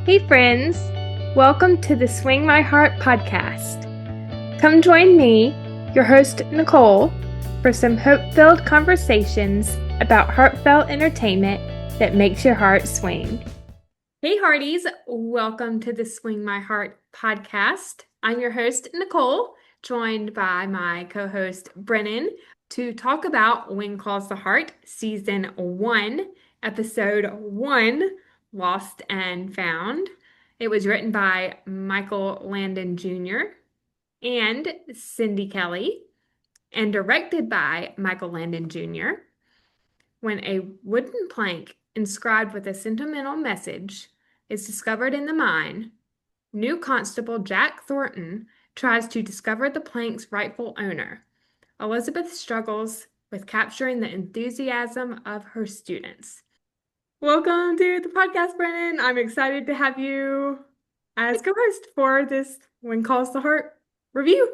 Hey, friends! Welcome to the Swing My Heart podcast. Come join me, your host, Nicole, for some hope-filled conversations about heartfelt entertainment that makes your heart swing. Hey, Hearties! Welcome to the Swing My Heart podcast. I'm your host, Nicole, joined by my co-host, Brennan, to talk about When Calls the Heart, Season 1, Episode 1, Lost and Found. It was written by Michael Landon Jr. and Cindy Kelly and directed by Michael Landon Jr. When a wooden plank inscribed with a sentimental message is discovered in the mine, new Constable Jack Thornton tries to discover the plank's rightful owner. Elizabeth struggles with capturing the enthusiasm of her students. Welcome to the podcast, Brennan. I'm excited to have you as co-host for this When Calls the Heart review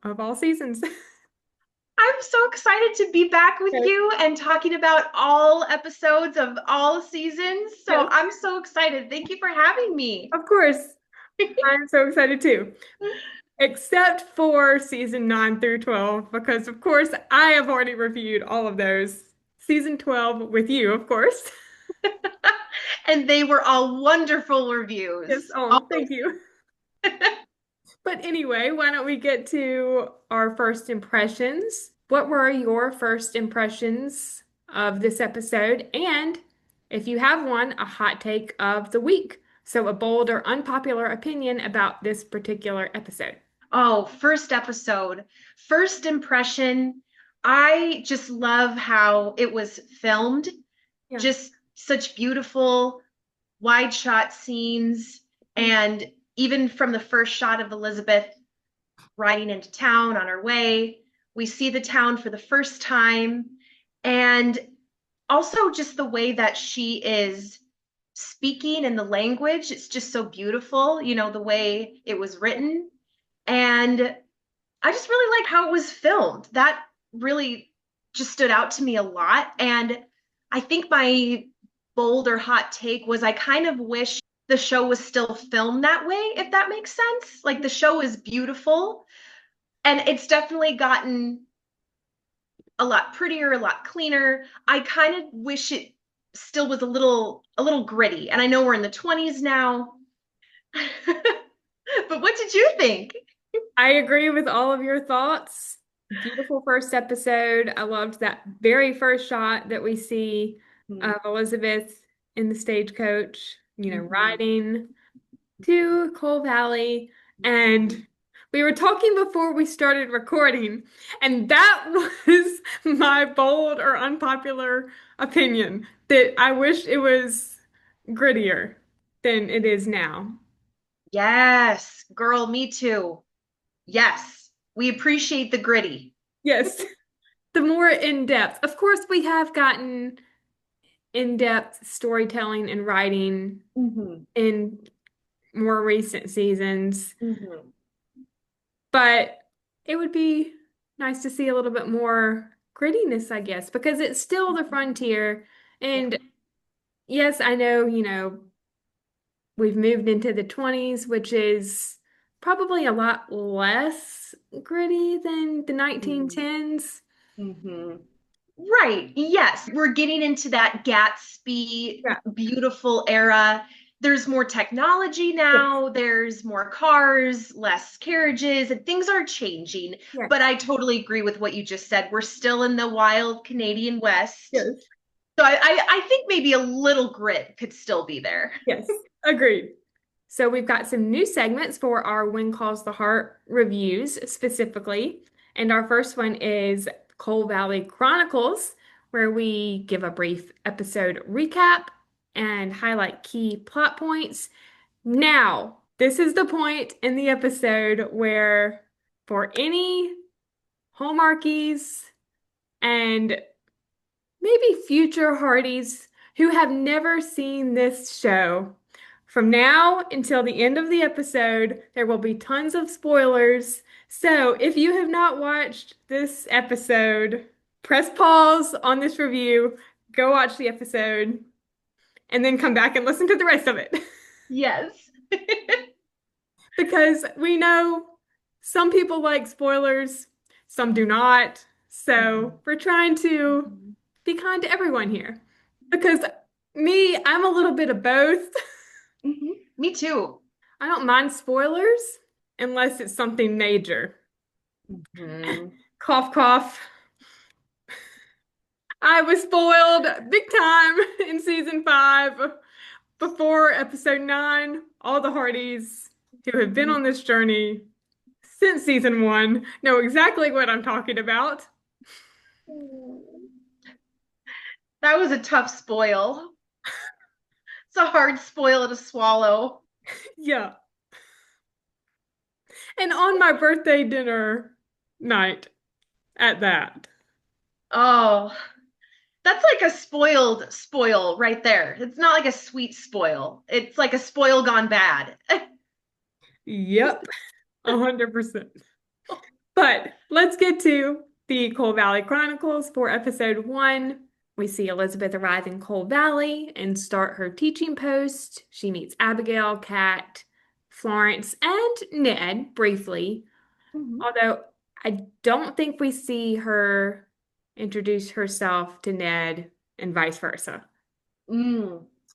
of all seasons. I'm so excited to be back with Yes. you and talking about all episodes of all seasons. So Yes. I'm so excited. Thank you for having me. Of course, I'm so excited too. Except for season 9 through 12, because of course I have already reviewed all of those. Season 12 with you, of course. And they were all wonderful reviews. Yes, oh, thank you. But anyway, why don't we get to our first impressions? What were your first impressions of this episode? And if you have one, a hot take of the week. So a bold or unpopular opinion about this particular episode. Oh, first episode, first impression. I just love how it was filmed. Yeah. Just such beautiful wide shot scenes. And even from the first shot of Elizabeth riding into town on her way, we see the town for the first time. And also just the way that she is speaking and the language, it's just so beautiful, the way it was written. And I just really like how it was filmed. That really just stood out to me a lot. And I think my bold or hot take was I kind of wish the show was still filmed that way, if that makes sense. Like the show is beautiful and it's definitely gotten a lot prettier, a lot cleaner. I kind of wish it still was a little gritty. And I know we're in the 20s now. But what did you think? I agree with all of your thoughts. Beautiful first episode. I loved that very first shot that we see of Elizabeth in the stagecoach, riding to Coal Valley. And we were talking before we started recording, and that was my bold or unpopular opinion that I wish it was grittier than it is now. Yes, girl, me too. Yes, we appreciate the gritty. Yes, the more in depth. Of course, we have gotten in-depth storytelling and writing Mm-hmm. in more recent seasons, Mm-hmm. but it would be nice to see a little bit more grittiness, I guess, because it's still the frontier. Yeah. And yes, I know, we've moved into the 20s, which is probably a lot less gritty than the 1910s. Mm-hmm. Right. Yes. We're getting into that Gatsby Yeah. beautiful era. There's more technology now. There's more cars, less carriages, and things are changing. Yes. But I totally agree with what you just said. We're still in the wild Canadian West. Yes. So I think maybe a little grit could still be there. Yes. Agreed. So we've got some new segments for our When Calls the Heart reviews specifically. And our first one is Coal Valley Chronicles, where we give a brief episode recap and highlight key plot points. Now, this is the point in the episode where, for any Hallmarkies and maybe future Hearties who have never seen this show, from now until the end of the episode, there will be tons of spoilers. So if you have not watched this episode, press pause on this review, go watch the episode, and then come back and listen to the rest of it. Yes. because we know some people like spoilers, some do not. So Mhm. we're trying to Mhm. be kind to everyone here. Because me, I'm a little bit of both. Mhm. Me too. I don't mind spoilers unless it's something major. Mhm. Cough, cough. I was spoiled big time in season 5 before episode 9. All the Hardys who have been on this journey since season 1 know exactly what I'm talking about. That was a tough spoil. It's a hard spoil to swallow. Yeah. And on my birthday dinner night at that. Oh, that's like a spoiled spoil right there. It's not like a sweet spoil. It's like a spoil gone bad. Yep, 100%. But let's get to the Coal Valley Chronicles for episode 1. We see Elizabeth arrive in Coal Valley and start her teaching post. She meets Abigail, Kat, Florence, and Ned briefly, Mhm. although I don't think we see her introduce herself to Ned and vice versa.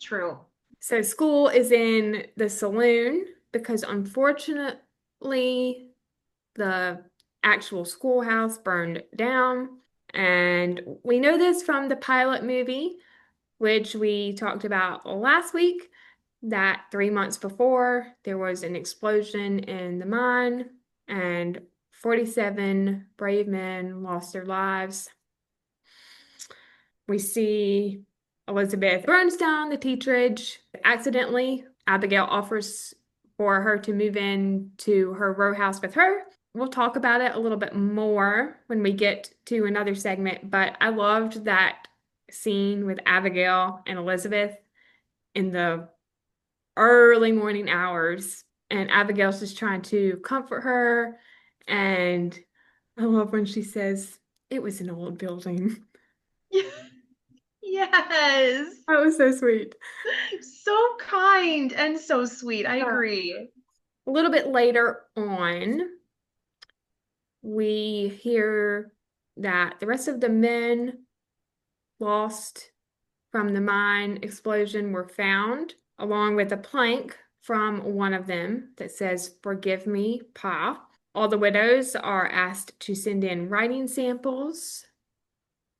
True. So school is in the saloon because unfortunately the actual schoolhouse burned down. And we know this from the pilot movie, which we talked about last week, that 3 months before there was an explosion in the mine and 47 brave men lost their lives. We see Elizabeth burns down the teacherage accidentally. Abigail offers for her to move in to her row house with her. We'll talk about it a little bit more when we get to another segment, but I loved that scene with Abigail and Elizabeth in the early morning hours, and Abigail's just trying to comfort her. And I love when she says, "It was an old building." Yes. That was so sweet. So kind and so sweet. I Uh, agree. a little bit later on, we hear that the rest of the men lost from the mine explosion were found, along with a plank from one of them that says, "Forgive me, Pa." All the widows are asked to send in writing samples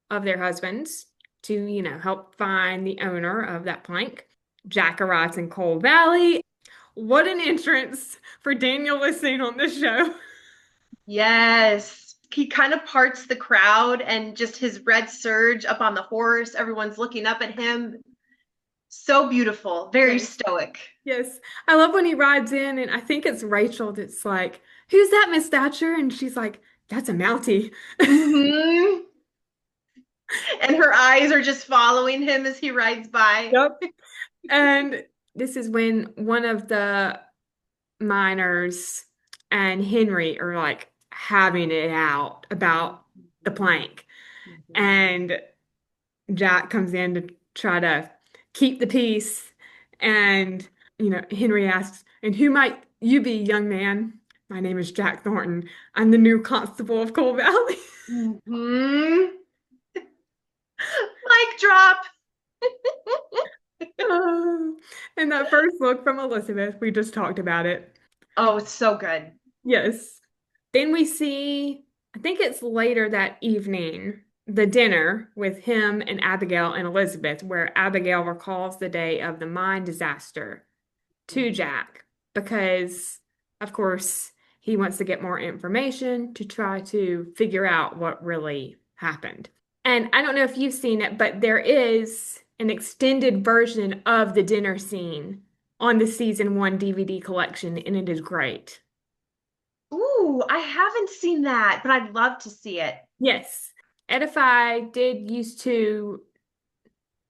of their husbands to, help find the owner of that plank. Jack arrives in Coal Valley. What an entrance for Daniel listening on this show. Yes. He kind of parts the crowd and just his red surge up on the horse. Everyone's looking up at him. So beautiful. Very Yes. stoic. Yes. I love when he rides in, and I think it's Rachel that's like, "Who's that, Miss Thatcher?" And she's like, "That's a Mountie." Hmm. And her eyes are just following him as he rides by. Yep. And this is when one of the miners and Henry are like having it out about the plank. Mhm. And Jack comes in to try to keep the peace. And, Henry asks, "And who might you be, young man?" "My name is Jack Thornton. I'm the new constable of Coal Valley." Mhm. Mic drop. Oh, and that first look from Elizabeth, we just talked about it. Oh, it's so good. Yes. Then we see, I think it's later that evening, the dinner with him and Abigail and Elizabeth, where Abigail recalls the day of the mine disaster to Jack because, of course, he wants to get more information to try to figure out what really happened. And I don't know if you've seen it, but there is an extended version of the dinner scene on the season 1 DVD collection, and it is great. Ooh, I haven't seen that, but I'd love to see it. Yes. Edify did used to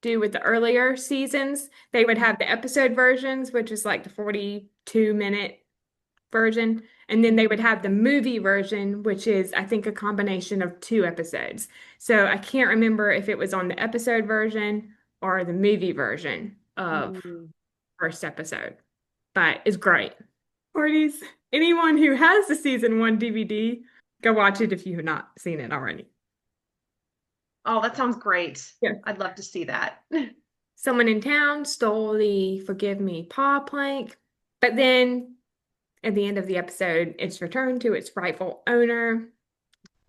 do with the earlier seasons. They would have the episode versions, which is like the 42-minute version. And then they would have the movie version, which is, I think, a combination of 2 episodes. So I can't remember if it was on the episode version or the movie version of Mm. first episode. but it's great. Parties, anyone who has the season one DVD, go watch it if you have not seen it already. Oh, that sounds great. Yeah. I'd love to see that. Someone in town stole the Forgive Me paw plank, but then at the end of the episode, it's returned to its rightful owner,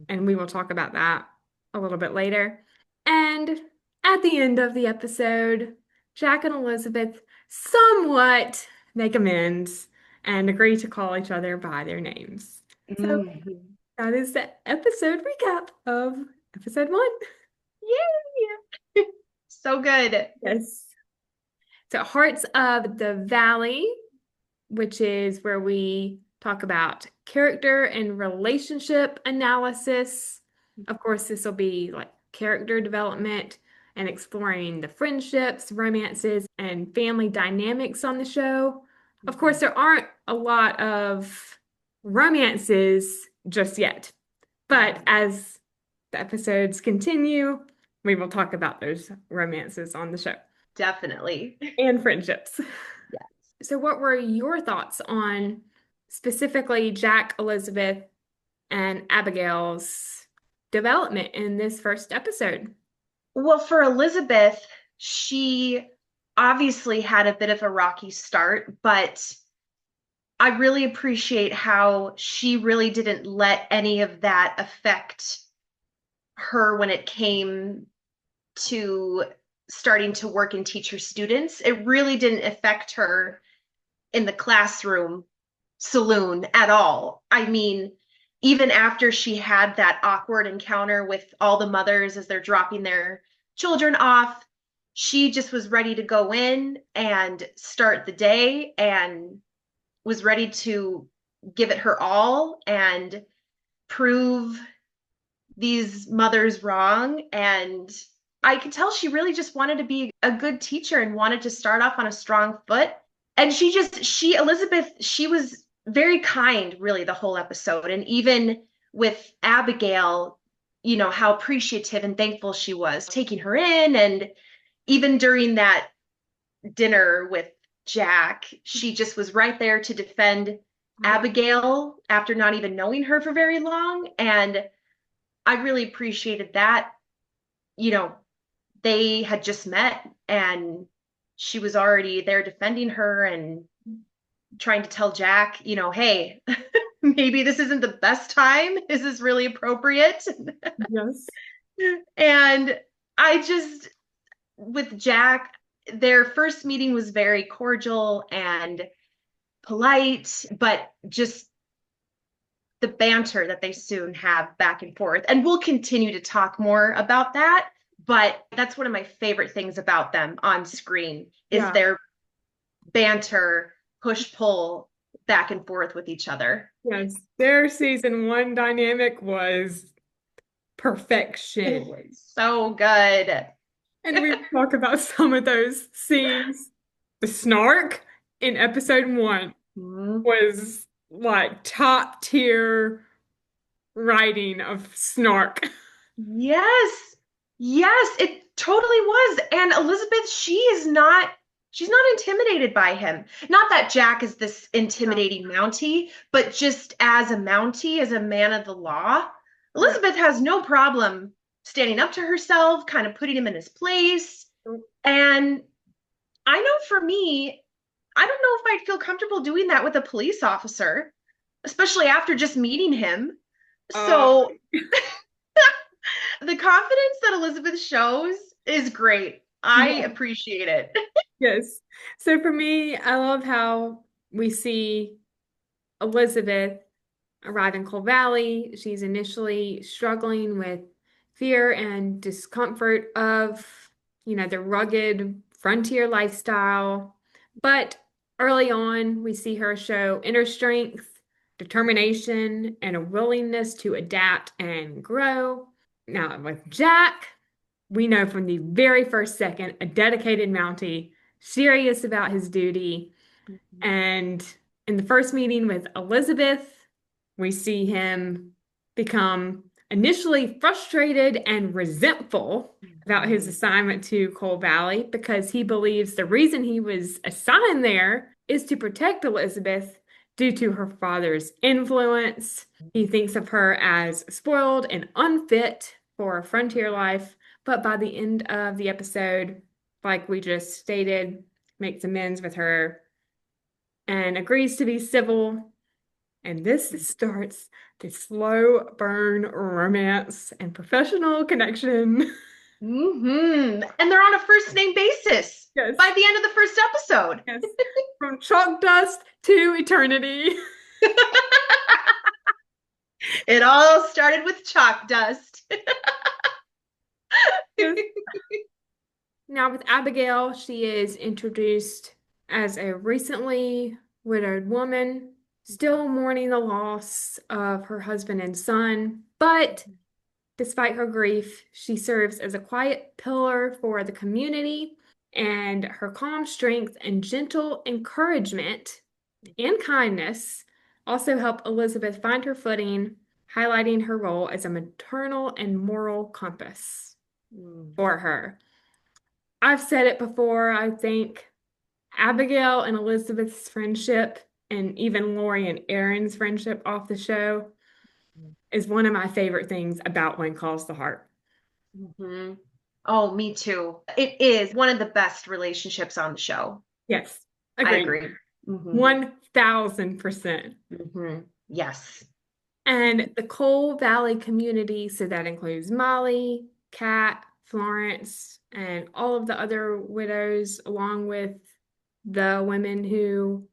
and we will talk about that a little bit later. And at the end of the episode, Jack and Elizabeth somewhat make amends and agree to call each other by their names. So Mhm. that is the episode recap of episode one. Yay! So good. Yes. So Hearts of the Valley, which is where we talk about character and relationship analysis. Of course, this will be like character development and exploring the friendships, romances, and family dynamics on the show. Of course, there aren't a lot of romances just yet, but as the episodes continue, we will talk about those romances on the show Definitely. and friendships. Yes. So, what were your thoughts on specifically Jack, Elizabeth, and Abigail's development in this first episode? Well, for Elizabeth, she obviously had a bit of a rocky start, but I really appreciate how she really didn't let any of that affect her when it came to starting to work and teach her students. It really didn't affect her in the classroom saloon at all. I mean, even after she had that awkward encounter with all the mothers as they're dropping their children off, she just was ready to go in and start the day and was ready to give it her all and prove these mothers wrong. And I could tell she really just wanted to be a good teacher and wanted to start off on a strong foot. And Elizabeth, she was very kind, really, the whole episode. And even with Abigail, how appreciative and thankful she was taking her in. And even during that dinner with Jack, she just was right there to defend Abigail after not even knowing her for very long. And I really appreciated that. They had just met and she was already there defending her and trying to tell Jack, hey, maybe this isn't the best time. Is this really appropriate? Yes. And with Jack, their first meeting was very cordial and polite, but just the banter that they soon have back and forth. And we'll continue to talk more about that. But that's one of my favorite things about them on screen is their banter, push pull back and forth with each other. Yes, their season one dynamic was perfection. It was so good. And we talk about some of those scenes. The snark in episode one was like top tier writing of snark. Yes. Yes, it totally was. And Elizabeth, she's not intimidated by him. Not that Jack is this intimidating Mountie, but just as a Mountie, as a man of the law, Elizabeth has no problem standing up to herself, kind of putting him in his place. And I know for me, I don't know if I'd feel comfortable doing that with a police officer, especially after just meeting him. So the confidence that Elizabeth shows is great. I appreciate it. Yes. So for me, I love how we see Elizabeth arrive in Coal Valley. She's initially struggling with fear and discomfort of, the rugged frontier lifestyle. But early on, we see her show inner strength, determination, and a willingness to adapt and grow. Now, with Jack, we know from the very first second, a dedicated Mountie, serious about his duty. And in the first meeting with Elizabeth, we see him become initially frustrated and resentful about his assignment to Coal Valley because he believes the reason he was assigned there is to protect Elizabeth due to her father's influence. He thinks of her as spoiled and unfit for frontier life, but by the end of the episode, like we just stated, makes amends with her and agrees to be civil. And this starts the slow burn romance and professional connection. And they're on a first name basis Yes. by the end of the first episode. Yes. From chalk dust to eternity. It all started with chalk dust. Yes. Now, with Abigail, she is introduced as a recently widowed woman, still mourning the loss of her husband and son, but despite her grief, she serves as a quiet pillar for the community, and her calm strength and gentle encouragement and kindness also help Elizabeth find her footing, highlighting her role as a maternal and moral compass for her. I've said it before, I think Abigail and Elizabeth's friendship, and even Lori and Aaron's friendship off the show, is one of my favorite things about When Calls the Heart. Oh, me too. It is one of the best relationships on the show. Yes, I agreed. agree. 1000%. Yes. And the Coal Valley community, so that includes Molly, Kat, Florence, and all of the other widows, along with the women who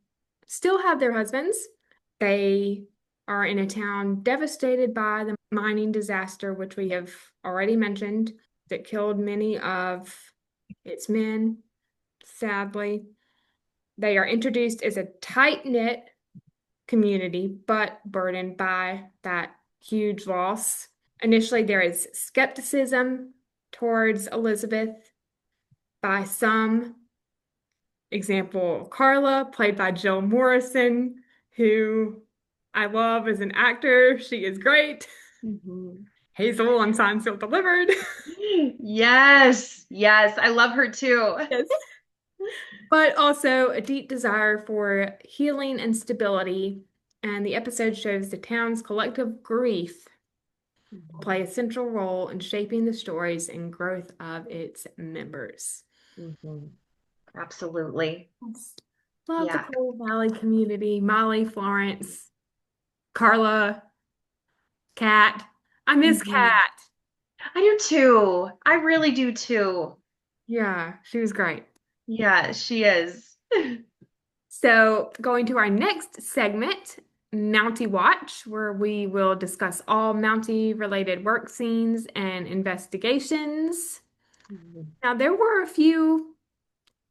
still have their husbands. They are in a town devastated by the mining disaster, which we have already mentioned, that killed many of its men, sadly. They are introduced as a tight-knit community, but burdened by that huge loss. Initially, there is skepticism towards Elizabeth by some. Example, Carla, played by Jill Morrison, who I love as an actor. She is great. Hazel on Signed, Sealed, Delivered. Yes. Yes. I love her too. Yes. But also a deep desire for healing and stability. And the episode shows the town's collective grief play a central role in shaping the stories and growth of its members. Absolutely. Love the Yeah. Coal Valley community. Molly, Florence, Carla, Kat. I miss Kat. I do too. I really do too. Yeah, she was great. Yeah, she is. So, going to our next segment, Mountie Watch, where we will discuss all Mountie related work scenes and investigations. Now, there were a few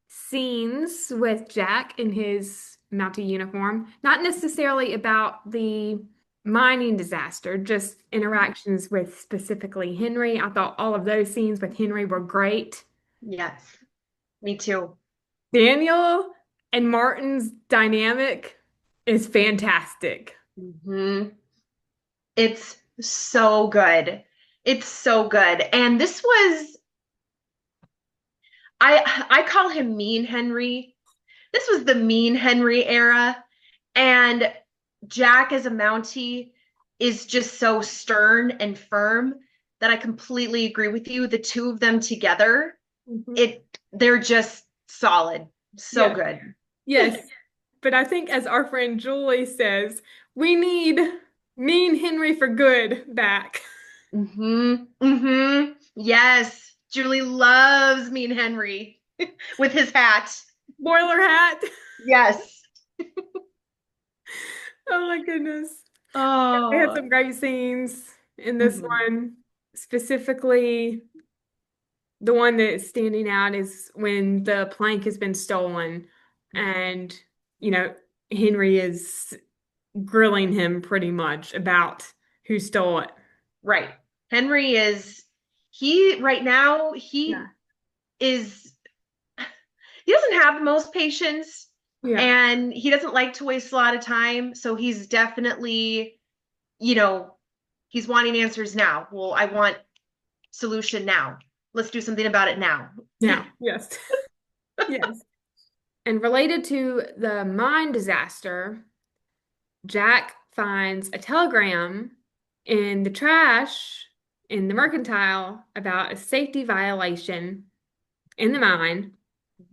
scenes with Jack in his Mountie uniform, not necessarily about the mining disaster, just interactions with specifically Henry. I thought all of those scenes with Henry were great. Yes, me too. Daniel and Martin's dynamic is fantastic. It's so good. It's so good. And this was, I call him Mean Henry. This was the Mean Henry era. And Jack as a Mountie is just so stern and firm that I completely agree with you. The two of them together, they're just solid. So good. Yes. But I think, as our friend Julie says, we need Mean Henry for good back. Yes. Julie loves Mean Henry with his hat. Boiler hat. Yes. Oh my goodness. Oh. They had some great scenes in this one. Specifically, the one that's standing out is when the plank has been stolen and, Henry is grilling him pretty much about who stole it. Right. Henry is, right now, he doesn't have the most patience and he doesn't like to waste a lot of time. So he's definitely, he's wanting answers now. Well, I want solution now. Let's do something about it now. Now, yes. Yes. And related to the mine disaster, Jack finds a telegram in the trash in the mercantile about a safety violation in the mine,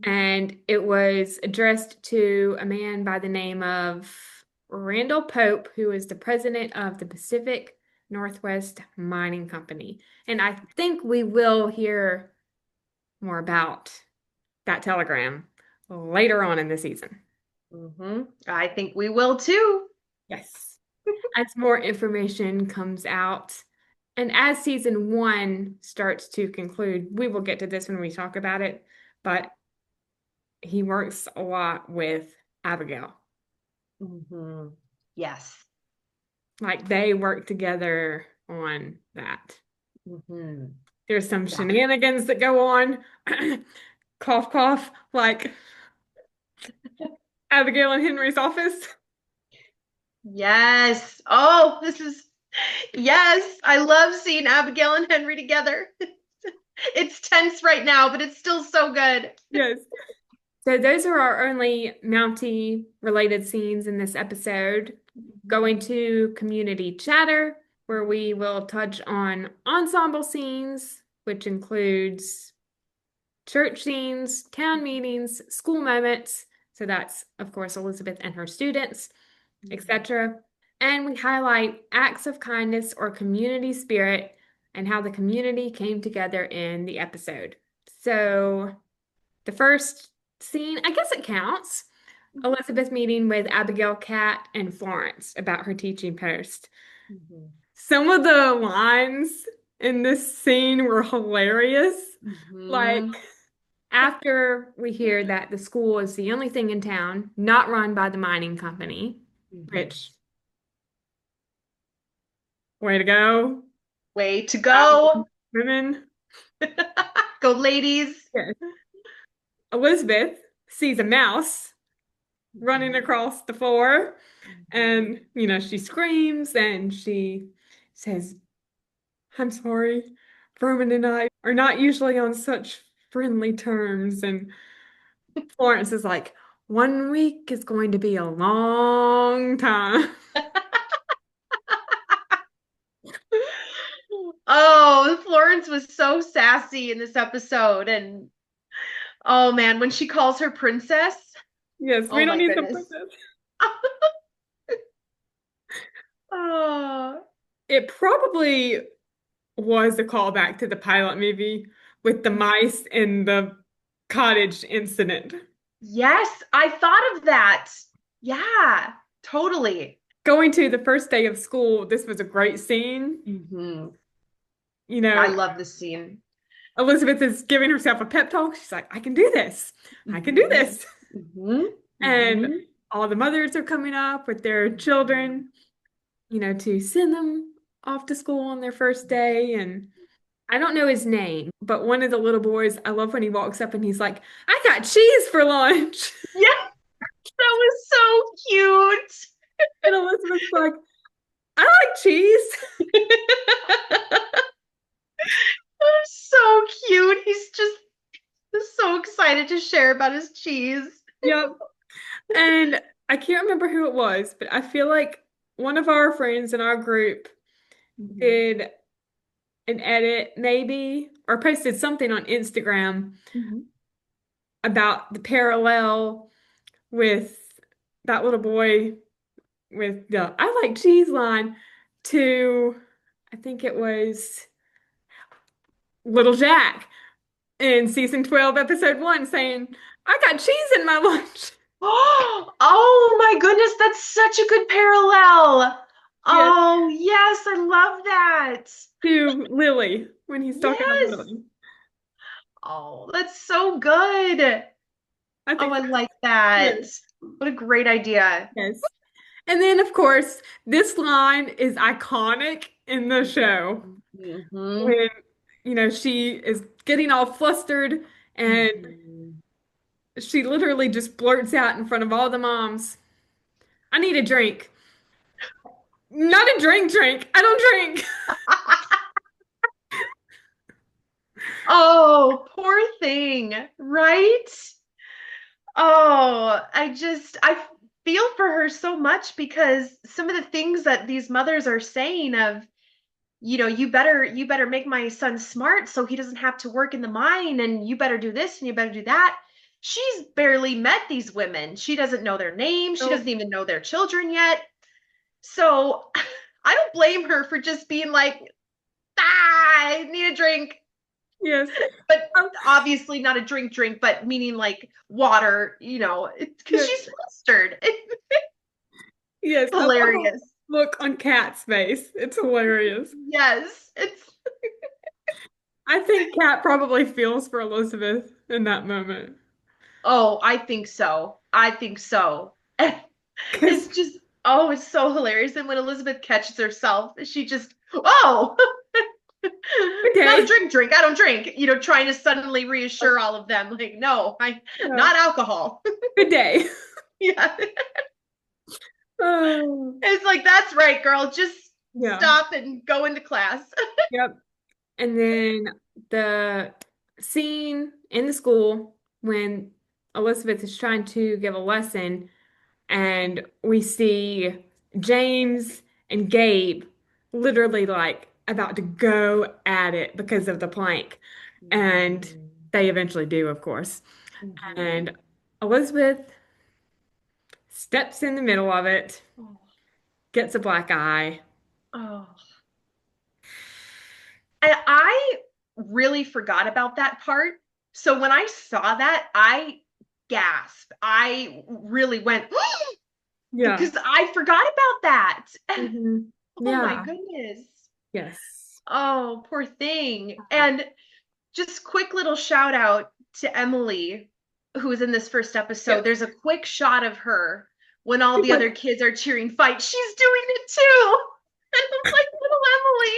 and it was addressed to a man by the name of Randall Pope, who is the president of the Pacific Northwest Mining Company. And I think we will hear more about that telegram later on in the season. I think we will too. Yes. As more information comes out. And as season one starts to conclude, we will get to this when we talk about it, but he works a lot with Abigail. Yes. Like they work together on that. Mm-hmm. There's some shenanigans that go on. Cough, cough, like Abigail and Henry's office. Yes. Oh, yes. I love seeing Abigail and Henry together. It's tense right now, but it's still so good. Yes. So those are our only Mountie related scenes in this episode. Going to community chatter, where we will touch on ensemble scenes, which includes church scenes, town meetings, school moments. So that's, of course, Elizabeth and her students, etc. And we highlight acts of kindness or community spirit and how the community came together in the episode. So the first scene, I guess it counts. Elizabeth meeting with Abigail, Kat, and Florence about her teaching post. Some of the lines in this scene were hilarious. Like, after we hear that the school is the only thing in town not run by the mining company, which, way to go. Way to go. Women. Go, ladies. Yes. Elizabeth sees a mouse running across the floor, and she screams and she says, "I'm sorry, Roman and I are not usually on such friendly terms." And Florence is like, "1 week is going to be a long time." Oh, Florence was so sassy in this episode. And oh man, when she calls her princess. Yes, we Oh don't my need the goodness. princess. Oh. It probably was a callback to the pilot movie with the mice and the cottage incident. Yes, I thought of that. Yeah, totally. Going to the first day of school, this was a great scene. I love this scene. Elizabeth is giving herself a pep talk. She's like, "I can do this. I can do this." And all the mothers are coming up with their children, to send them off to school on their first day. And I don't know his name, but one of the little boys, I love when he walks up and he's like, "I got cheese for lunch." Yeah, that was so cute. And Elizabeth's like, "I like cheese." So cute. He's just so excited to share about his cheese. Yep. And I can't remember who it was, but I feel like one of our friends in our group did an edit, maybe, or posted something on Instagram about the parallel with that little boy with the "I like cheese" line to, I think it was Little Jack in season 12, episode 1, saying, "I got cheese in my lunch." Oh my goodness, that's such a good parallel. Yes. Oh, yes, I love that. To Lily when he's talking to Yes. Lily. Oh, that's so good. I think I like that. yes. What a great idea. Yes. And then, of course, this line is iconic in the show when, she is getting all flustered and she literally just blurts out in front of all the moms, "I need a drink." Not a drink. I don't drink. Oh, poor thing, right? Oh, I feel for her so much because some of the things that these mothers are saying of, you better make my son smart so he doesn't have to work in the mine, and you better do this and you better do that. She's barely met these women. She doesn't know their names. She So, doesn't even know their children yet. So I don't blame her for just being like, I need a drink. yes. But Um, obviously not a drink, but meaning like water, because yes. she's flustered. Yes. I love the Hilarious. look on Kat's face. It's hilarious. Yes, it's I think Kat probably feels for Elizabeth in that moment. oh, I think so. I think so. Because, It's just oh, it's so hilarious. And when Elizabeth catches herself, she just oh, not a okay. drink. I don't drink. Trying to suddenly reassure all of them, like, no, I Yeah. not alcohol. Good day. Yeah. Oh, It's like, that's right, girl. Just yeah. stop and go into class. Yep. And then the scene in the school when Elizabeth is trying to give a lesson, and we see James and Gabe literally like about to go at it because of the plank. And they eventually do, of course. Mhm. And Elizabeth steps in the middle of it, Oh, gets a black eye. oh. And I really forgot about that part. So when I saw that, I gasped. I really went Yeah. because I forgot about that. Hmm. Oh my Yeah. goodness. Yes. Oh, poor thing. And just quick little shout out to Emily, who was in this first episode. Yes. There's a quick shot of her when all the Like, other kids are cheering fight. She's doing it too. And I'm like, little Emily,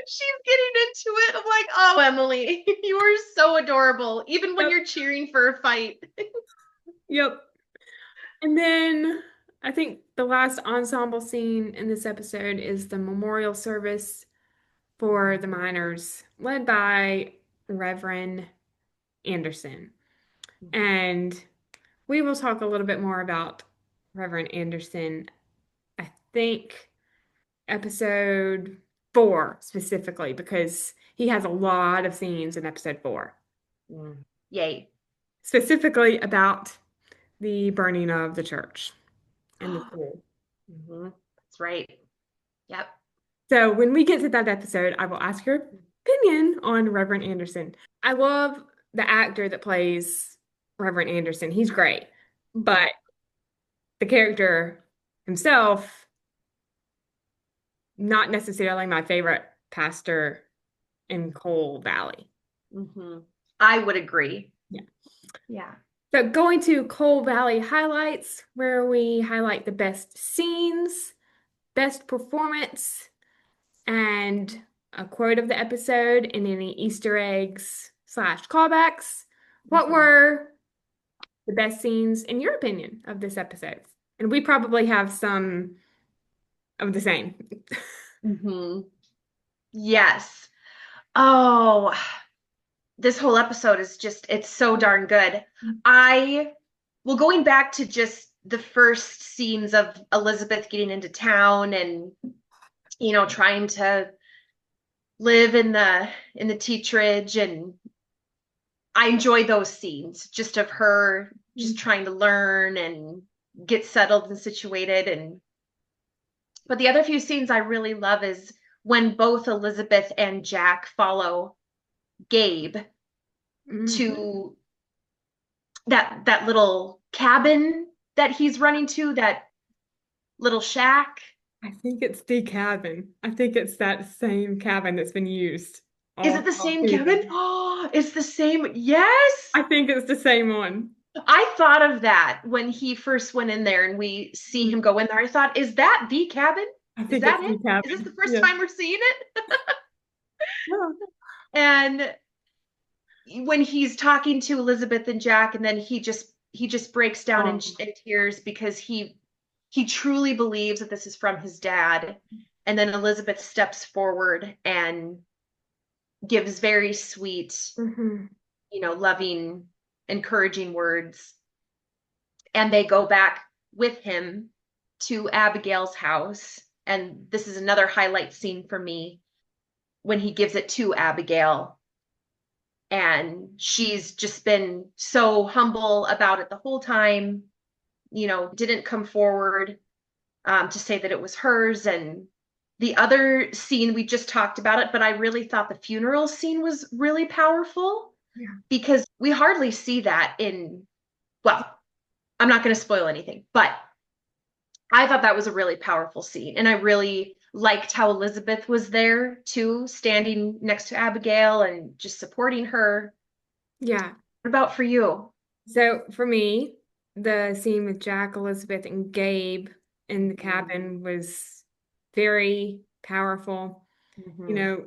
she's getting into it. I'm like, oh, Emily, you are so adorable, even when yep. you're cheering for a fight. Yep. And then I think the last ensemble scene in this episode is the memorial service for the miners, led by Reverend Anderson. And we will talk a little bit more about Reverend Anderson, I think, episode 4 specifically, because he has a lot of scenes in episode 4, Yay. specifically about the burning of the church and the school. That's right. Yep. So when we get to that episode, I will ask your opinion on Reverend Anderson. I love the actor that plays Reverend Anderson. He's great. But the character himself, not necessarily my favorite pastor in Coal Valley. Mm-hmm. I would agree. Yeah. Yeah. So going to Coal Valley highlights, where we highlight the best scenes, best performance, and a quote of the episode and any Easter eggs slash callbacks. What Mm-hmm. were the best scenes in your opinion of this episode? And we probably have some of the same. Mm-hmm. Yes. Oh, this whole episode is it's so darn good. I well, going back to just the first scenes of Elizabeth getting into town and trying to live in the teacherage, and I enjoy those scenes just of her just trying to learn and get settled and situated. And but the other few scenes I really love is when both Elizabeth and Jack follow Gabe Mhm. to that little cabin that he's running to, that little shack. I think it's the cabin. I think it's that same cabin that's been used Is it all, the all same cabin? season. Oh, it's the same. Yes. I think it's the same one. I thought of that when he first went in there and we see him Mhm. go in there. I thought, is that the cabin? I Is think that it's it? the Is this cabin. the first Yeah. time we're seeing it? Yeah. And when he's talking to Elizabeth and Jack, and then he just breaks down in, Um, in tears because he truly believes that this is from his dad. And then Elizabeth steps forward and gives very sweet, mhm. loving encouraging words. And they go back with him to Abigail's house. And this is another highlight scene for me when he gives it to Abigail. And she's just been so humble about it the whole time, didn't come forward to say that it was hers. And the other scene, we just talked about it, but I really thought the funeral scene was really powerful. Yeah. Because we hardly see that well, I'm not going to spoil anything, but I thought that was a really powerful scene. And I really liked how Elizabeth was there too, standing next to Abigail and just supporting her. Yeah. What about for you? So for me, the scene with Jack, Elizabeth, and Gabe in the cabin was very powerful. Mm-hmm.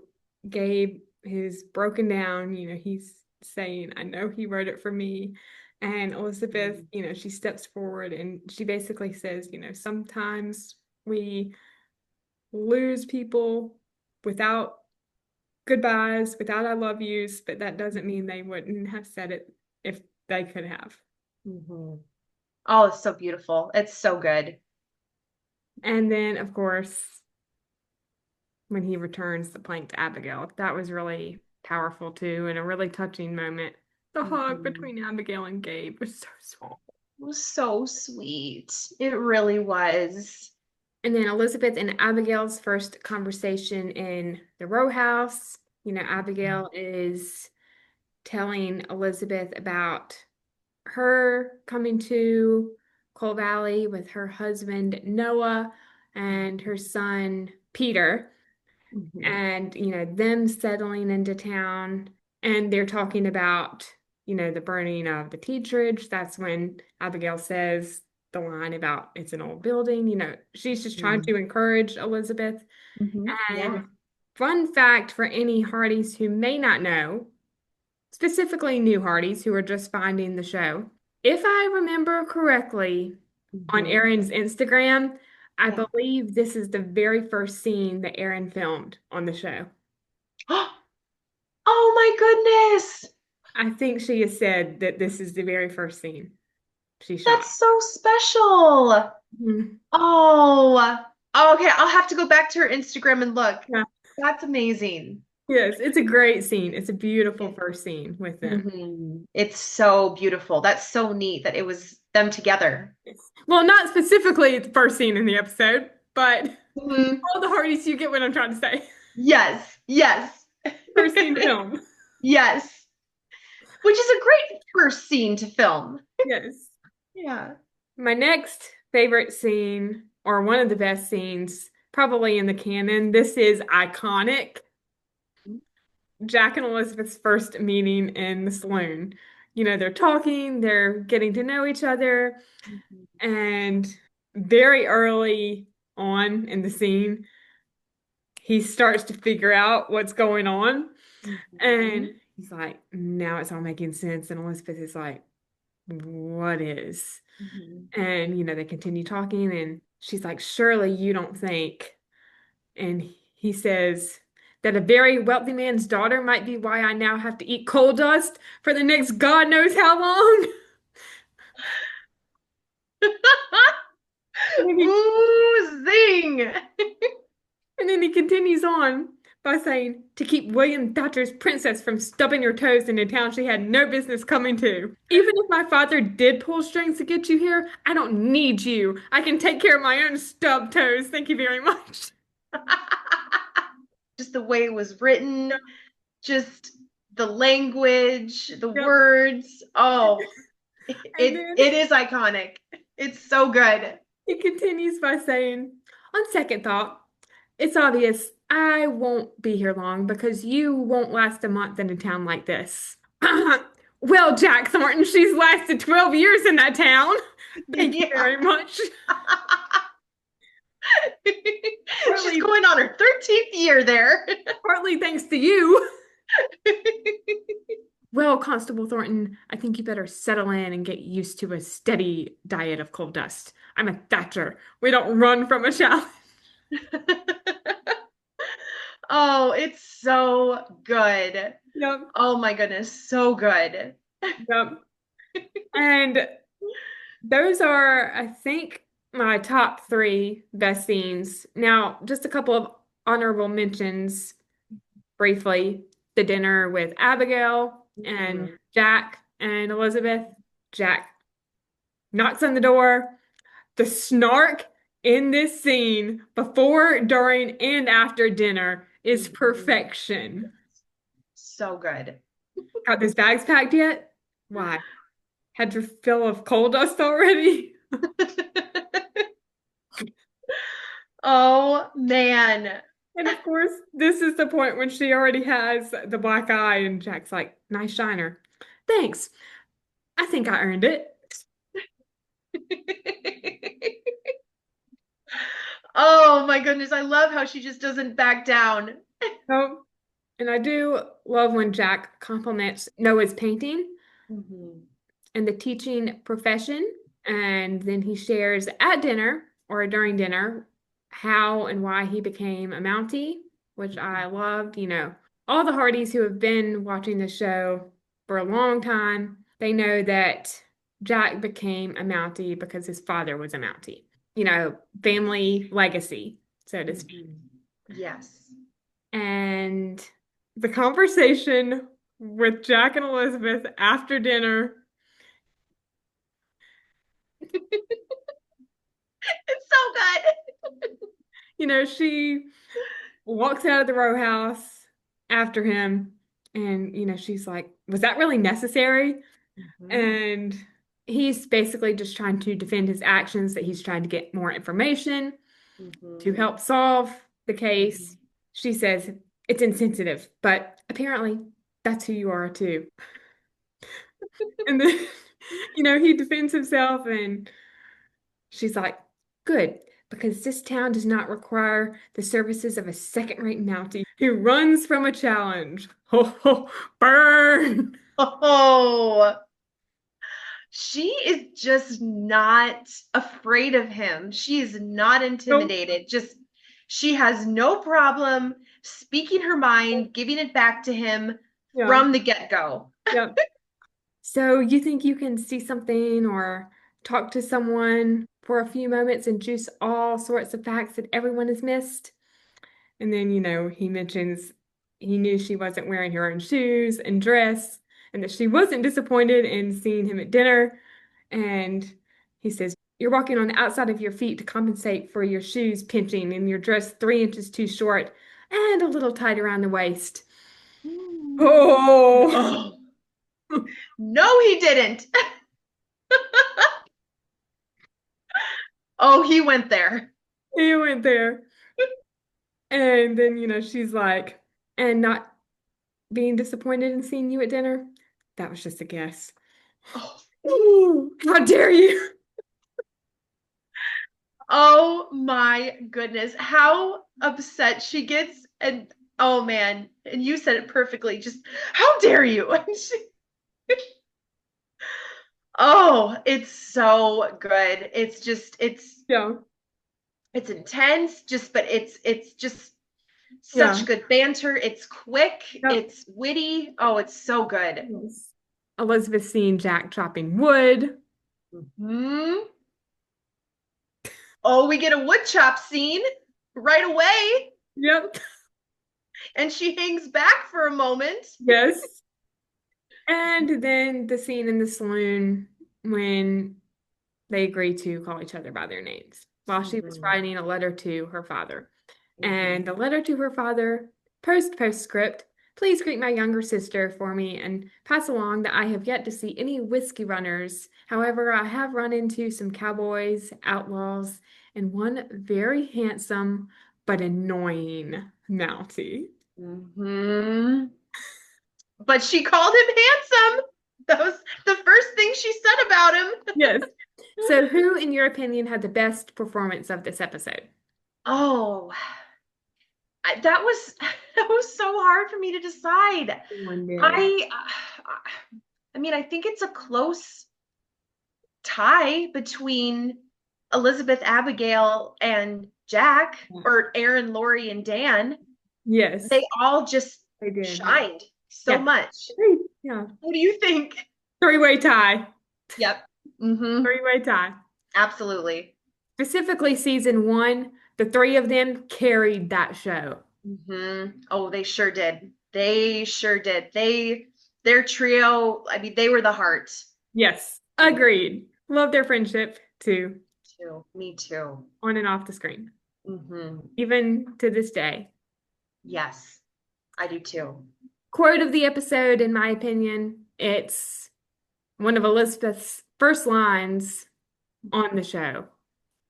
Gabe who's broken down, he's saying, I know he wrote it for me. And Elizabeth, she steps forward and she basically says, sometimes we lose people without goodbyes, without I love yous, but that doesn't mean they wouldn't have said it if they could have. Mm-hmm. Oh, it's so beautiful. It's so good. And then, of course, when he returns the plank to Abigail, that was really powerful too, and a really touching moment. The hug Mm-hmm. between Abigail and Gabe was so sweet. It was so sweet. It really was. And then Elizabeth and Abigail's first conversation in the row house. Abigail is telling Elizabeth about her coming to Coal Valley with her husband Noah and her son Peter, Mm-hmm. and them settling into town, and they're talking about the burning of the teacherage. That's when Abigail says the line about it's an old building. She's just trying to encourage Elizabeth. Mm-hmm. Yeah. And fun fact for any Hardys who may not know, specifically new Hardys who are just finding the show, if I remember correctly, on Mm-hmm. Erin's Instagram, I Yeah. believe this is the very first scene that Erin filmed on the show. Oh my goodness. I think she has said that this is the very first scene she shot. That's so special. Mhm. Oh, okay. I'll have to go back to her Instagram and look. Yeah. That's amazing. Yes, it's a great scene. It's a beautiful first scene with them. It's so beautiful. That's so neat that it was them together. Well, not specifically the first scene in the episode, but Mhm. all the Hardys, you get what I'm trying to say. Yes, yes, First scene film. yes. Which is a great first scene to film. Yes. Yeah. My next favorite scene, or one of the best scenes, probably in the canon, this is iconic. Jack and Elizabeth's first meeting in the saloon. They're talking, they're getting to know each other, Mhm. and very early on in the scene, he starts to figure out what's going on. And Mhm. he's like, now it's all making sense. And Elizabeth is like, what is? Mhm. And, they continue talking, and she's like, surely you don't think. And he says that a very wealthy man's daughter might be why I now have to eat coal dust for the next God knows how long. And then he, Ooh, zing. and then he continues on by saying, to keep William Thatcher's princess from stubbing her toes in a town she had no business coming to. Even if my father did pull strings to get you here, I don't need you. I can take care of my own stub toes. Thank you very much. Just the way it was written, Yep. just the language, the Yep. words. Oh, And it then it is iconic. It's so good. he continues by saying, on second thought, it's obvious I won't be here long because you won't last a month in a town like this. Well, Jack Thornton, she's lasted 12 years in that town. Thank you Yeah. very much. She's Partly, going on her 13th year there. partly thanks to you. Well, Constable Thornton, I think you better settle in and get used to a steady diet of coal dust. I'm a Thatcher. We don't run from a challenge. Oh, it's so good. Yep. Oh my goodness, so good. Yep. And those are, I think, my top three best scenes. Now, just a couple of honorable mentions briefly. The dinner with Abigail and Mhm. Jack and Elizabeth. Jack knocks on the door. The snark in this scene before, during, and after dinner is Mhm. perfection. So good. Got those bags packed yet? Why? Had your fill of coal dust already? Oh man. And of course, this is the point when she already has the black eye, and Jack's like, nice shiner. Thanks. I think I earned it. Oh my goodness, I love how she just doesn't back down. Oh, and I do love when Jack compliments Noah's painting Mhm. and the teaching profession. And then he shares at dinner or during dinner how and why he became a Mountie, which I loved. All the Hardys who have been watching the show for a long time, they know that Jack became a Mountie because his father was a Mountie. Family legacy, so to speak. Mhm. Yes. And the conversation with Jack and Elizabeth after dinner, It's so she walks out of the row house after him, and she's like, was that really necessary? good. Mhm. And he's basically just trying to defend his actions, that he's trying to get more information to Mhm. help solve the case. Mhm. She says it's insensitive, but apparently that's who you are too. And then he defends himself, and she's like, good, because this town does not require the services of a second-rate Mountie who runs from a challenge. Ho ho, burn! Oh, she is just not afraid of him. She is not Nope. intimidated. Just she has no problem speaking her mind, giving it back to him Yeah, from the get-go. yeah. So you think you can see something or talk to someone for a few moments and juice all sorts of facts that everyone has missed? And then, he mentions he knew she wasn't wearing her own shoes and dress, and that she wasn't disappointed in seeing him at dinner. And he says, you're walking on the outside of your feet to compensate for your shoes pinching and your dress 3 inches too short and a little tight around the waist. Oh, Oh, no, he didn't. Oh, he went there. he went there. And then, she's like, and not being disappointed in seeing you at dinner? That was just a guess. Oh, Ooh, how dare you? oh my goodness. How upset she gets. And oh man, and you said it perfectly. Just how dare you? Oh, it's so good. It's just Yeah, it's intense, just but it's just yeah, such good banter. It's quick, yep. it's witty. Oh, it's so good. Yes. Elizabeth seeing Jack chopping wood. Hmm. Oh, we get a wood chop scene right away, Yep. and she hangs back for a moment. Yes. And then the scene in the saloon when they agree to call each other by their names while she was Mhm. writing a letter to her father. And Mhm. the letter to her father, postscript, please greet my younger sister for me and pass along that I have yet to see any whiskey runners. However, I have run into some cowboys, outlaws, and one very handsome but annoying Mountie. Mhm. But she called him handsome. That was the first thing she said about him. Yes. So, who, in your opinion, had the best performance of this episode? Oh, that was that was so hard for me to decide. One did. I I mean, I think it's a close tie between Elizabeth Abigail and Jack, or Aaron, Lori, and Dan. They Yes, all just they did. Yeah. shined so Yeah. much. Yeah. What do you think? Three-way tie. Yep. Mm-hmm. Three-way tie. Absolutely. Specifically, season one, the three of them carried that show. Mm-hmm. Oh, they sure did. They sure did. Their trio, I mean, they were the heart. Yes, agreed. Love their friendship too, Too. Me too. on and off the screen, Mm-hmm. even to this day. Yes, I do too. Quote of the episode, in my opinion, it's one of Elizabeth's first lines on the show.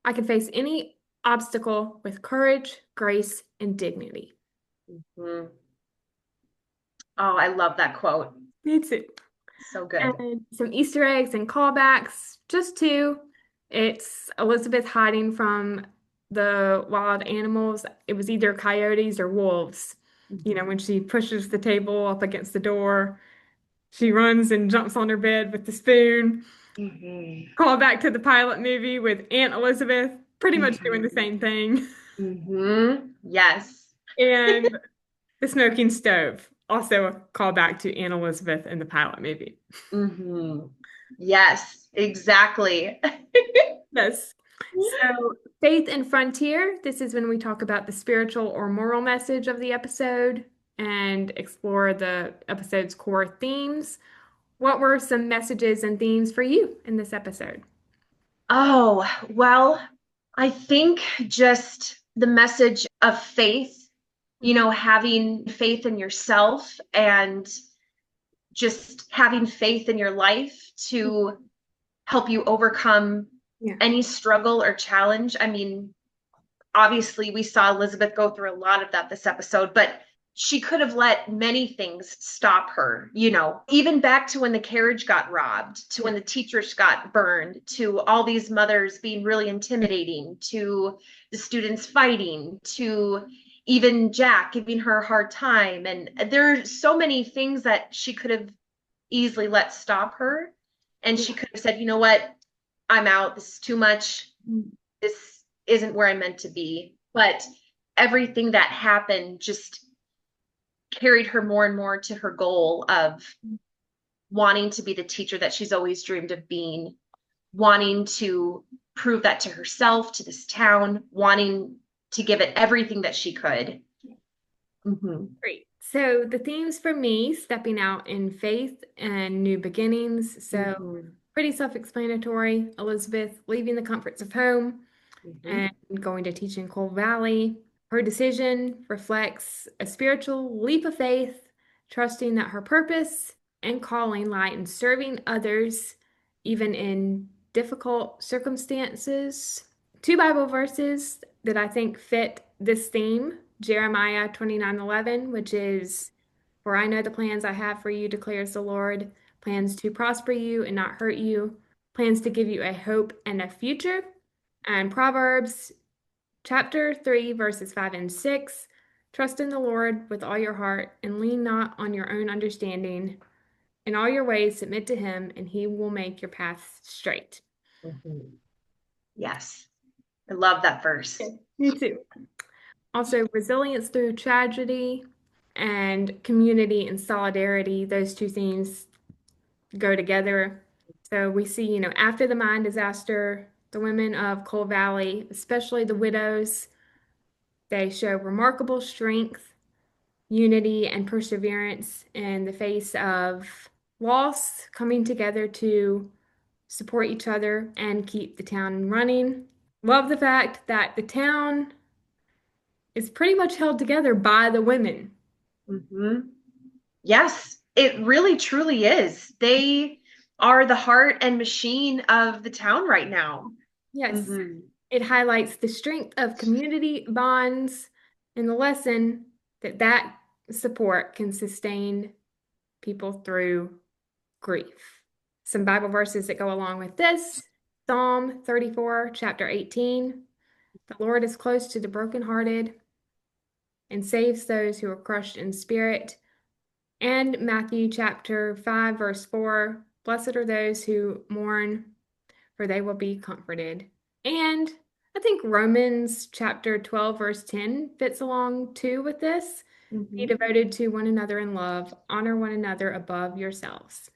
I can face any obstacle with courage, grace, and dignity. Mm-hmm. Oh, I love that quote. Me too. So good. And some Easter eggs and callbacks, just two. It's Elizabeth hiding from the wild animals. It was either coyotes or wolves. You know, when she pushes the table up against the door, she runs and jumps on her bed with the spoon. Mm-hmm. Call back to the pilot movie with Aunt Elizabeth, pretty much doing the Mm-hmm. same thing. Mm-hmm. Yes. And the smoking stove, also a callback to Aunt Elizabeth in the pilot movie. Mm-hmm. Yes, exactly. Yes. So, faith and frontier. This is when we talk about the spiritual or moral message of the episode and explore the episode's core themes. What were some messages and themes for you in this episode? Oh, well, I think just the message of faith, having faith in yourself and just having faith in your life to help you overcome Yeah. any struggle or challenge. I mean, obviously we saw Elizabeth go through a lot of that this episode, but she could have let many things stop her, even back to when the carriage got robbed, to when the teachers got burned, to all these mothers being really intimidating, to the students fighting, to even Jack giving her a hard time. And there are so many things that she could have easily let stop her. And she could have said, you know what? I'm out. This is too much. This isn't where I'm meant to be. But everything that happened just carried her more and more to her goal of wanting to be the teacher that she's always dreamed of being, wanting to prove that to herself, to this town, wanting to give it everything that she could. Mm-hmm. Great. So the themes for me, stepping out in faith and new beginnings. So Mm-hmm. pretty self-explanatory. Elizabeth leaving the comforts of home Mm-hmm. and going to teach in Coal Valley. Her decision reflects a spiritual leap of faith, trusting that her purpose and calling lie in serving others, even in difficult circumstances. Two Bible verses that I think fit this theme, Jeremiah 29:11, which is, "For I know the plans I have for you, declares the Lord, plans to prosper you and not hurt you, plans to give you a hope and a future." And Proverbs chapter 3, verses 5 and 6, "Trust in the Lord with all your heart and lean not on your own understanding. In all your ways submit to him, and he will make your paths straight." Mm-hmm. Yes. I love that verse. Me too. Also, resilience through tragedy and community and solidarity, those two themes go together. So we see, after the mine disaster, the women of Coal Valley, especially the widows, they show remarkable strength, unity, and perseverance in the face of loss, coming together to support each other and keep the town running. Love the fact that the town is pretty much held together by the women. Mm-hmm. Yes, it really truly is. They are the heart and machine of the town right now. Yes, Mm-hmm. it highlights the strength of community bonds and the lesson that support can sustain people through grief. Some Bible verses that go along with this, Psalm 34, chapter 18. "The Lord is close to the brokenhearted and saves those who are crushed in spirit." And Matthew chapter 5, verse 4. "Blessed are those who mourn, for they will be comforted." And I think Romans chapter 12, verse 10 fits along too with this. "Be Mm-hmm. devoted to one another in love, honor one another above yourselves."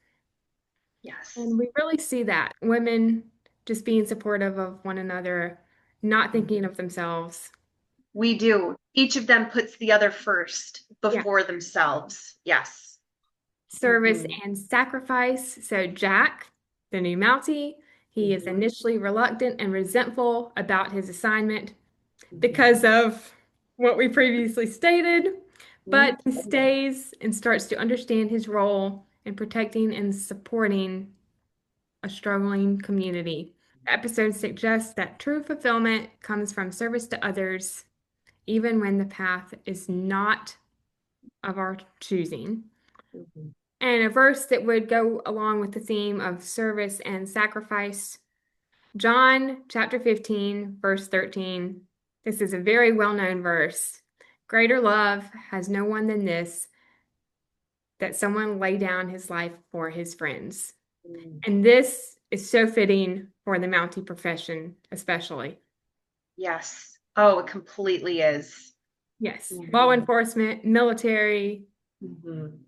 Yes. And we really see that women just being supportive of one another, not thinking of themselves. We do. Each of them puts the other first Yeah. before themselves. Yes. Service Mhm. and sacrifice. So, Jack, the new Mountie, he is Mhm. initially reluctant and resentful about his assignment Mhm. because of what we previously stated, but Mhm. he stays and starts to understand his role in protecting and supporting a struggling community. The episode suggests that true fulfillment comes from service to others, even when the path is not of our choosing. Mhm. And a verse that would go along with the theme of service and sacrifice, John chapter 15, verse 13. This is a very well-known verse. Greater love has no one than this, that someone lay down his life for his friends. Mhm. And this is so fitting for the Mountie profession, especially. Yes. Oh, it completely is. Yes, law Mhm. enforcement, military, Mhm.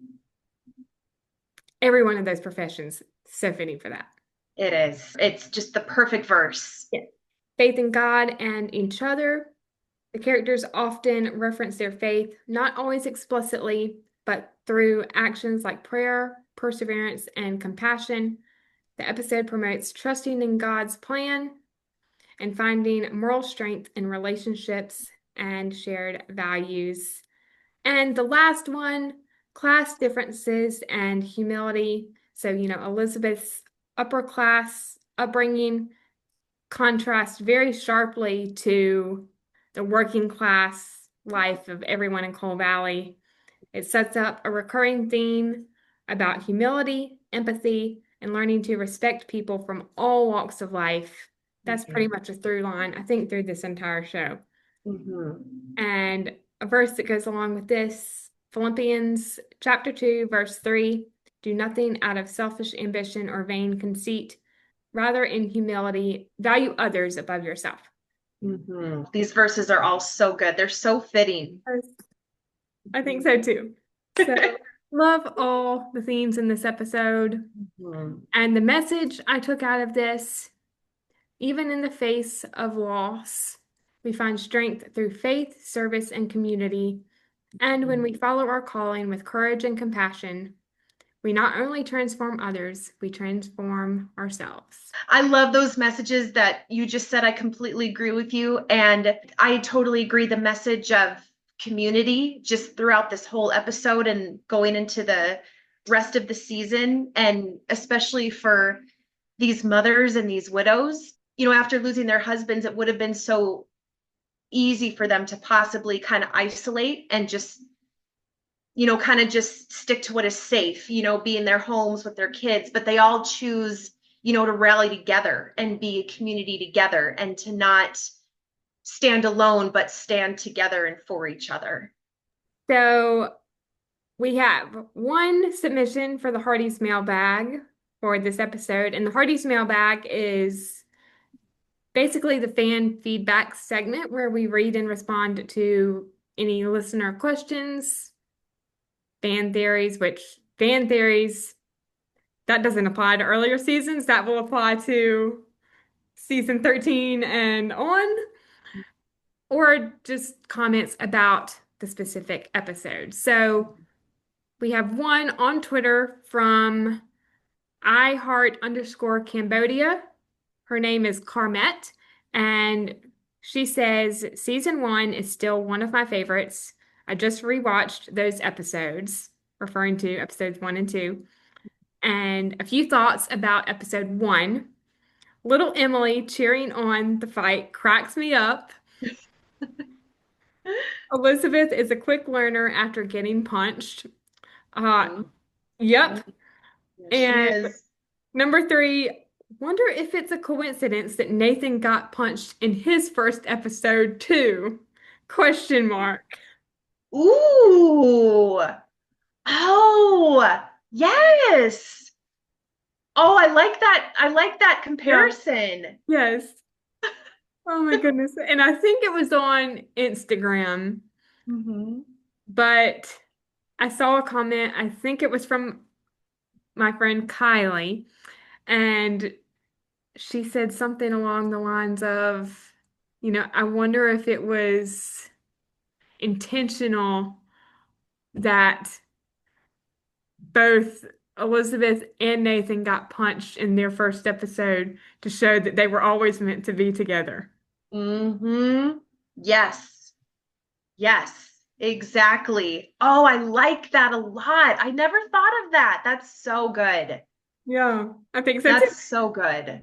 every one of those professions, so fitting for that. It is. It's just the perfect verse. Yeah. Faith in God and each other. The characters often reference their faith, not always explicitly, but through actions like prayer, perseverance, and compassion. The episode promotes trusting in God's plan and finding moral strength in relationships and shared values. And the last one, class differences and humility. So, Elizabeth's upper class upbringing contrasts very sharply to the working class life of everyone in Coal Valley. It sets up a recurring theme about humility, empathy, and learning to respect people from all walks of life. That's pretty Mhm. much a through line, I think, through this entire show. Mhm. And a verse that goes along with this, Philippians chapter 2, verse 3, do nothing out of selfish ambition or vain conceit. Rather, in humility, value others above yourself. Mhm. These verses are all so good. They're so fitting. Yes, I think so too. So, love all the themes in this episode. Mhm. And the message I took out of this, even in the face of loss, we find strength through faith, service, and community. And when we follow our calling with courage and compassion, we not only transform others, we transform ourselves. I love those messages that you just said. I completely agree with you. And I totally agree. The message of community just throughout this whole episode and going into the rest of the season, and especially for these mothers and these widows, after losing their husbands, it would have been so easy for them to possibly kind of isolate and just kind of just stick to what is safe, be in their homes with their kids, but they all choose, to rally together and be a community together and to not stand alone, but stand together and for each other. So we have one submission for the Hardy's mailbag for this episode, and the Hardy's mailbag is basically the fan feedback segment where we read and respond to any listener questions, fan theories, which fan theories that doesn't apply to earlier seasons, that will apply to season 13 and on, or just comments about the specific episode. So we have one on Twitter from iHeart_Cambodia. Her name is Carmet, and she says season 1 is still one of my favorites. I just rewatched those episodes, referring to episodes 1 and 2. And a few thoughts about episode 1. Little Emily cheering on the fight cracks me up. Elizabeth is a quick learner after getting punched. Uh, Mhm. yep. Yes, she And is. number 3, wonder if it's a coincidence that Nathan got punched in his first episode too? Question mark. Ooh. Oh, yes. Oh, I like that. I like that Yeah. comparison. Yes. Oh my goodness. And I think it was on Instagram, Mm-hmm. but I saw a comment. I think it was from my friend Kylie, and she said something along the lines of, I wonder if it was intentional that both Elizabeth and Nathan got punched in their first episode to show that they were always meant to be together. Mm-hmm. Yes. Yes, exactly. Oh, I like that a lot. I never thought of that. That's so good. Yeah, I think so too. That's so good.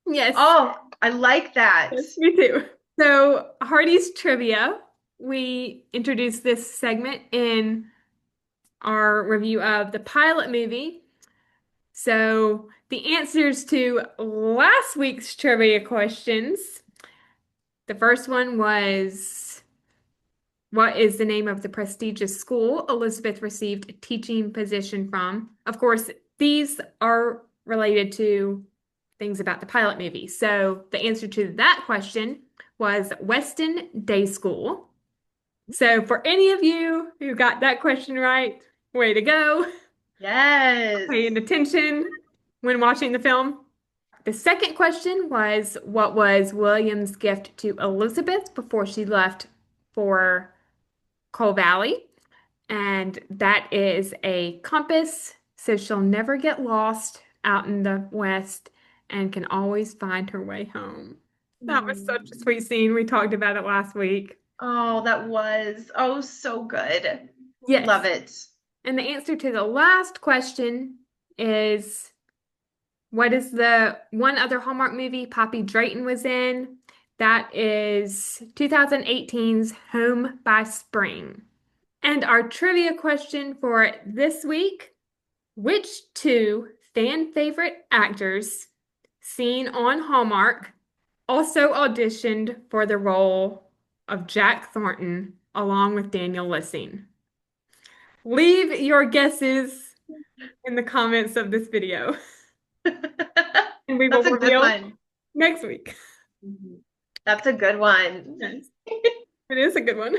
Yes. Oh, I like that. Yes, me too. So, Hardy's Trivia, we introduced this segment in our review of the pilot movie. So, the answers to last week's trivia questions, the first one was, what is the name of the prestigious school Elizabeth received a teaching position from? Of course, these are related to things about the pilot movie. So the answer to that question was Weston Day School. So for any of you who got that question right, way to go. Yes. Paying attention when watching the film. The second question was, what was William's gift to Elizabeth before she left for Coal Valley? And that is a compass, so she'll never get lost out in the West and can always find her way home. That was such a sweet scene. We talked about it last week. Oh, that was so good. Yes. Love it. And the answer to the last question is, what is the one other Hallmark movie Poppy Drayton was in? That is 2018's Home by Spring. And our trivia question for this week, which two fan favorite actors seen on Hallmark also auditioned for the role of Jack Thornton along with Daniel Lissing? Leave your guesses in the comments of this video. And we will That's a good reveal one. next week. That's a good one. Yes. It is a good one.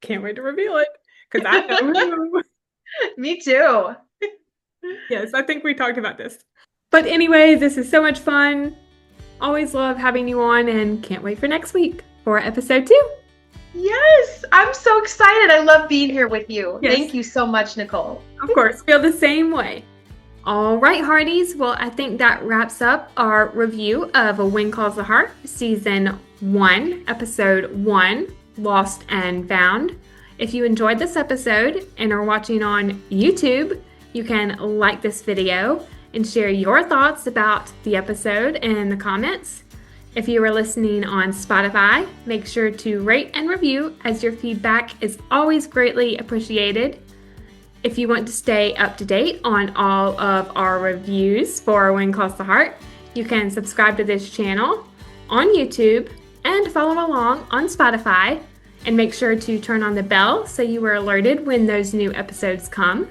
Can't wait to reveal it because I know who. Me too. Yes, I think we talked about this. But anyway, this is so much fun. Always love having you on and can't wait for next week for episode 2. Yes, I'm so excited. I love being here with you. Yes. Thank you so much, Nicole. Of course, feel the same way. All right, Hearties. Well, I think that wraps up our review of A Wind Calls the Heart, Season 1, Episode 1, Lost and Found. If you enjoyed this episode and are watching on YouTube, you can like this video and share your thoughts about the episode in the comments. If you are listening on Spotify, make sure to rate and review, as your feedback is always greatly appreciated. If you want to stay up to date on all of our reviews for Wind Calls the Heart, you can subscribe to this channel on YouTube and follow along on Spotify, and make sure to turn on the bell so you are alerted when those new episodes come.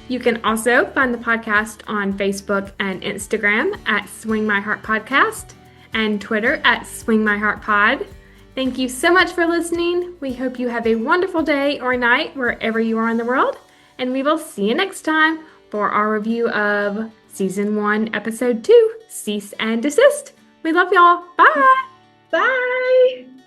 You can also find the podcast on Facebook and Instagram at Swing My Heart Podcast and Twitter at Swing My Heart Pod. Thank you so much for listening. We hope you have a wonderful day or night wherever you are in the world, and we will see you next time for our review of Season 1, Episode 2, Cease and Desist. We love y'all. Bye! Bye!